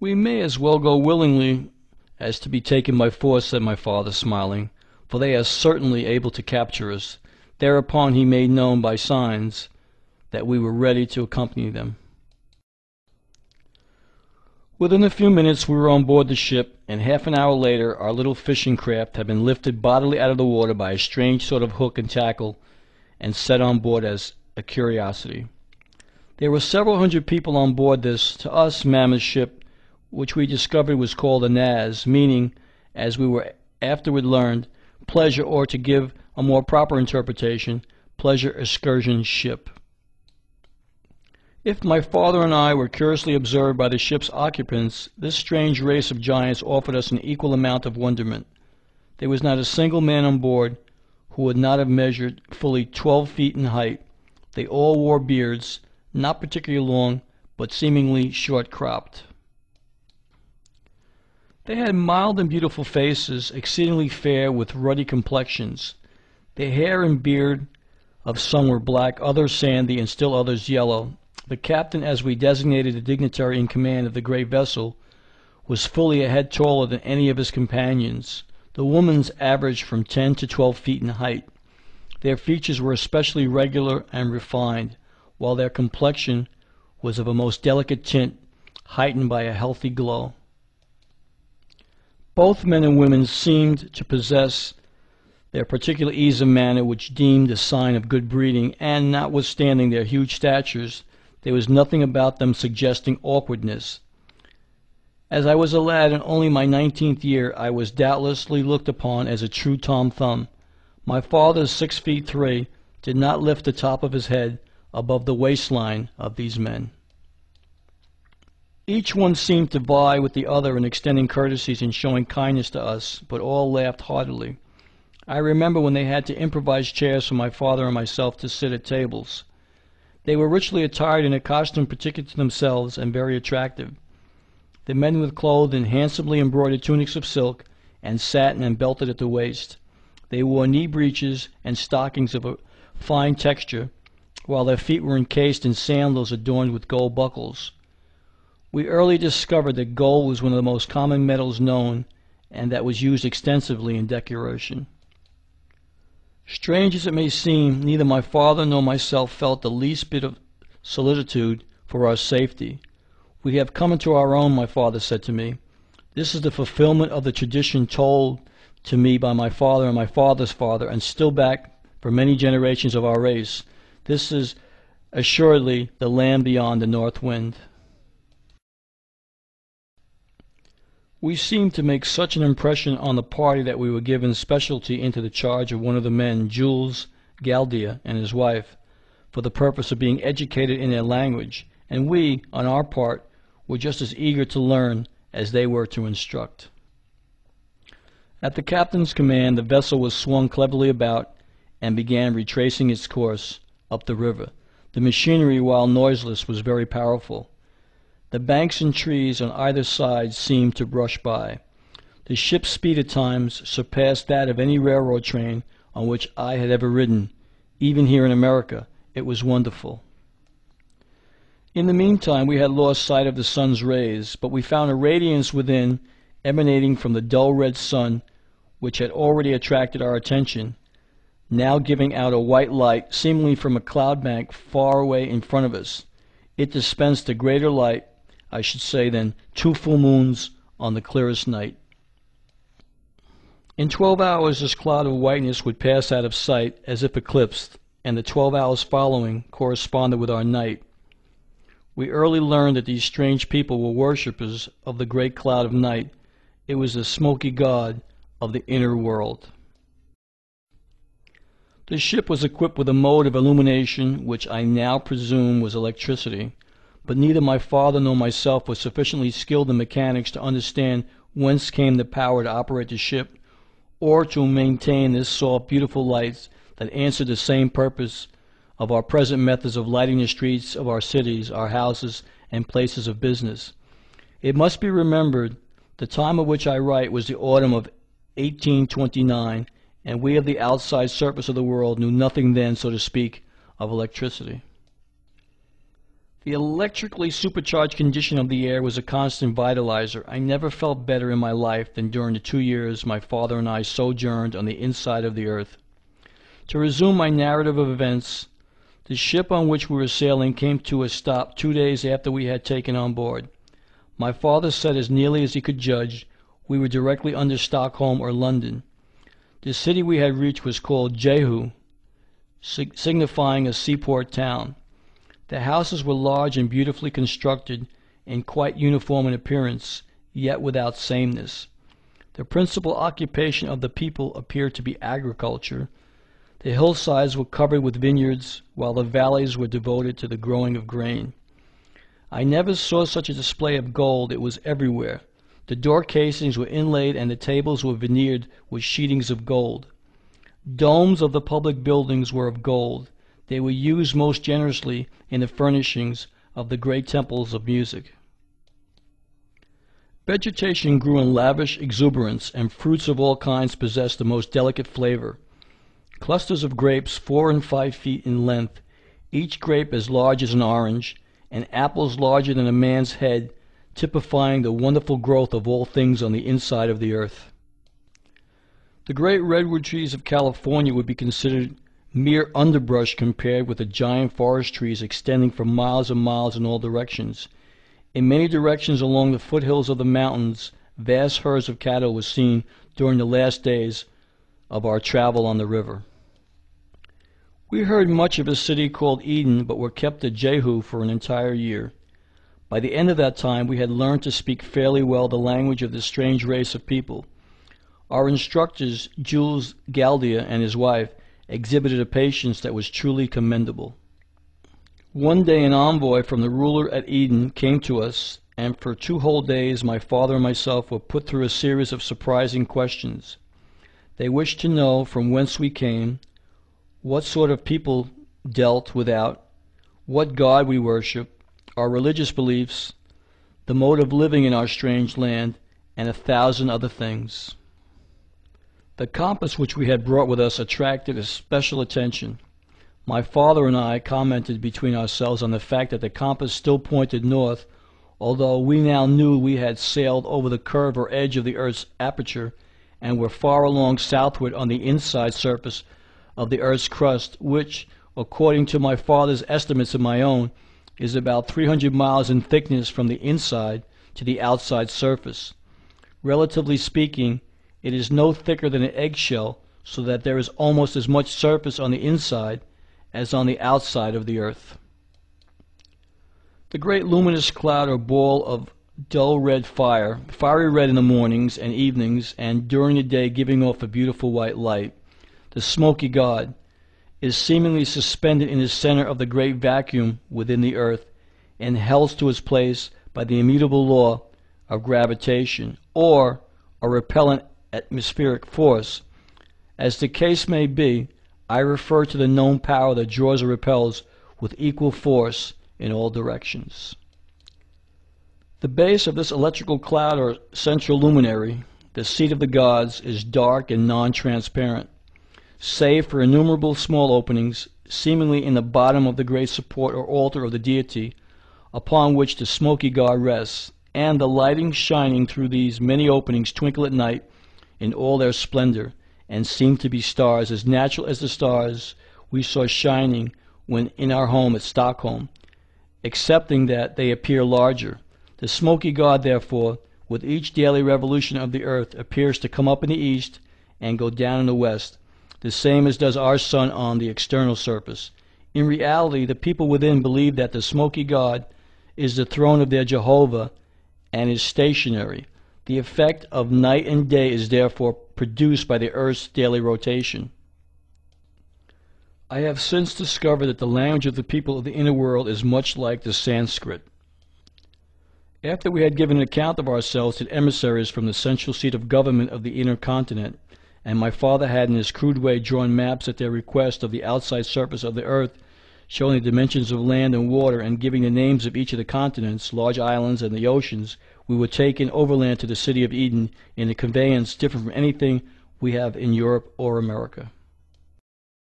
"We may as well go willingly as to be taken by force," said my father, smiling, "for they are certainly able to capture us." Thereupon he made known by signs that we were ready to accompany them. Within a few minutes we were on board the ship, and half an hour later our little fishing craft had been lifted bodily out of the water by a strange sort of hook and tackle and set on board as a curiosity. There were several hundred people on board this, to us, mammoth ship, which we discovered was called a Naz, meaning, as we were afterward learned, pleasure, or to give a more proper interpretation, pleasure excursion ship. If my father and I were curiously observed by the ship's occupants, this strange race of giants offered us an equal amount of wonderment. There was not a single man on board who would not have measured fully 12 feet in height. They all wore beards, not particularly long, but seemingly short-cropped. They had mild and beautiful faces, exceedingly fair, with ruddy complexions. The hair and beard of some were black, others sandy, and still others yellow. The captain, as we designated the dignitary in command of the great vessel, was fully a head taller than any of his companions. The women's averaged from 10 to 12 feet in height. Their features were especially regular and refined, while their complexion was of a most delicate tint, heightened by a healthy glow. Both men and women seemed to possess their particular ease of manner, which deemed a sign of good breeding, and notwithstanding their huge statures, there was nothing about them suggesting awkwardness. As I was a lad in only my 19th year, I was doubtlessly looked upon as a true Tom Thumb. My father's 6'3" did not lift the top of his head above the waistline of these men. Each one seemed to vie with the other in extending courtesies and showing kindness to us, but all laughed heartily. I remember when they had to improvise chairs for my father and myself to sit at tables. They were richly attired in a costume particular to themselves and very attractive. The men were clothed in handsomely embroidered tunics of silk and satin and belted at the waist. They wore knee breeches and stockings of a fine texture, while their feet were encased in sandals adorned with gold buckles. We early discovered that gold was one of the most common metals known, and that was used extensively in decoration. Strange as it may seem, neither my father nor myself felt the least bit of solicitude for our safety. "We have come into our own," my father said to me. "This is the fulfillment of the tradition told to me by my father and my father's father, and still back for many generations of our race. This is assuredly the land beyond the north wind." We seemed to make such an impression on the party that we were given specialty into the charge of one of the men, Jules Galdia, and his wife, for the purpose of being educated in their language, and we, on our part, were just as eager to learn as they were to instruct. At the captain's command, the vessel was swung cleverly about and began retracing its course up the river. The machinery, while noiseless, was very powerful. The banks and trees on either side seemed to brush by. The ship's speed at times surpassed that of any railroad train on which I had ever ridden. Even here in America, it was wonderful. In the meantime, we had lost sight of the sun's rays, but we found a radiance within emanating from the dull red sun, which had already attracted our attention, now giving out a white light, seemingly from a cloud bank far away in front of us. It dispensed a greater light, I should say, than 2 full moons on the clearest night. In 12 hours this cloud of whiteness would pass out of sight as if eclipsed, and the 12 hours following corresponded with our night. We early learned that these strange people were worshippers of the great cloud of night. It was the Smoky God of the inner world. The ship was equipped with a mode of illumination which I now presume was electricity, but neither my father nor myself was sufficiently skilled in mechanics to understand whence came the power to operate the ship, or to maintain this soft, beautiful light that answered the same purpose of our present methods of lighting the streets of our cities, our houses, and places of business. It must be remembered the time of which I write was the autumn of 1829, and we of the outside surface of the world knew nothing then, so to speak, of electricity. The electrically supercharged condition of the air was a constant vitalizer. I never felt better in my life than during the 2 years my father and I sojourned on the inside of the earth. To resume my narrative of events, the ship on which we were sailing came to a stop 2 days after we had taken on board. My father said, as nearly as he could judge, we were directly under Stockholm or London. The city we had reached was called Jehu, signifying a seaport town. The houses were large and beautifully constructed, and quite uniform in appearance, yet without sameness. The principal occupation of the people appeared to be agriculture. The hillsides were covered with vineyards, while the valleys were devoted to the growing of grain. I never saw such a display of gold. It was everywhere. The door casings were inlaid, and the tables were veneered with sheetings of gold. Domes of the public buildings were of gold. They were used most generously in the furnishings of the great temples of music. Vegetation grew in lavish exuberance, and fruits of all kinds possessed the most delicate flavor. Clusters of grapes 4 and 5 feet in length, each grape as large as an orange, and apples larger than a man's head, typifying the wonderful growth of all things on the inside of the earth. The great redwood trees of California would be considered mere underbrush compared with the giant forest trees extending for miles and miles in all directions. In many directions along the foothills of the mountains, vast herds of cattle were seen during the last days of our travel on the river. We heard much of a city called Eden, but were kept at Jehu for an entire year. By the end of that time, we had learned to speak fairly well the language of this strange race of people. Our instructors, Jules Galdia and his wife, exhibited a patience that was truly commendable. One day an envoy from the ruler at Eden came to us, and for 2 whole days my father and myself were put through a series of surprising questions. They wished to know from whence we came, what sort of people dealt without, what God we worship, our religious beliefs, the mode of living in our strange land, and 1,000 other things. The compass which we had brought with us attracted especial attention. My father and I commented between ourselves on the fact that the compass still pointed north, although we now knew we had sailed over the curve or edge of the earth's aperture and were far along southward on the inside surface of the earth's crust, which, according to my father's estimates and my own, is about 300 miles in thickness from the inside to the outside surface. Relatively speaking, it is no thicker than an eggshell, so that there is almost as much surface on the inside as on the outside of the earth. The great luminous cloud or ball of dull red fire, fiery red in the mornings and evenings, and during the day giving off a beautiful white light, the Smoky God, is seemingly suspended in the center of the great vacuum within the earth and held to its place by the immutable law of gravitation, or a repellent atmospheric force. As the case may be, I refer to the known power that draws or repels with equal force in all directions. The base of this electrical cloud or central luminary, the seat of the gods, is dark and non-transparent, save for innumerable small openings, seemingly in the bottom of the great support or altar of the deity, upon which the Smoky God rests, and the lightning shining through these many openings twinkle at night in all their splendor, and seem to be stars as natural as the stars we saw shining when in our home at Stockholm, excepting that they appear larger. The Smoky God, therefore, with each daily revolution of the earth, appears to come up in the east and go down in the west, the same as does our sun on the external surface. In reality, the people within believe that the Smoky God is the throne of their Jehovah and is stationary. The effect of night and day is therefore produced by the earth's daily rotation. I have since discovered that the language of the people of the inner world is much like the Sanskrit. After we had given an account of ourselves to emissaries from the central seat of government of the inner continent, and my father had in his crude way drawn maps at their request of the outside surface of the earth, showing the dimensions of land and water and giving the names of each of the continents, large islands, and the oceans, we were taken overland to the city of Eden in a conveyance different from anything we have in Europe or America.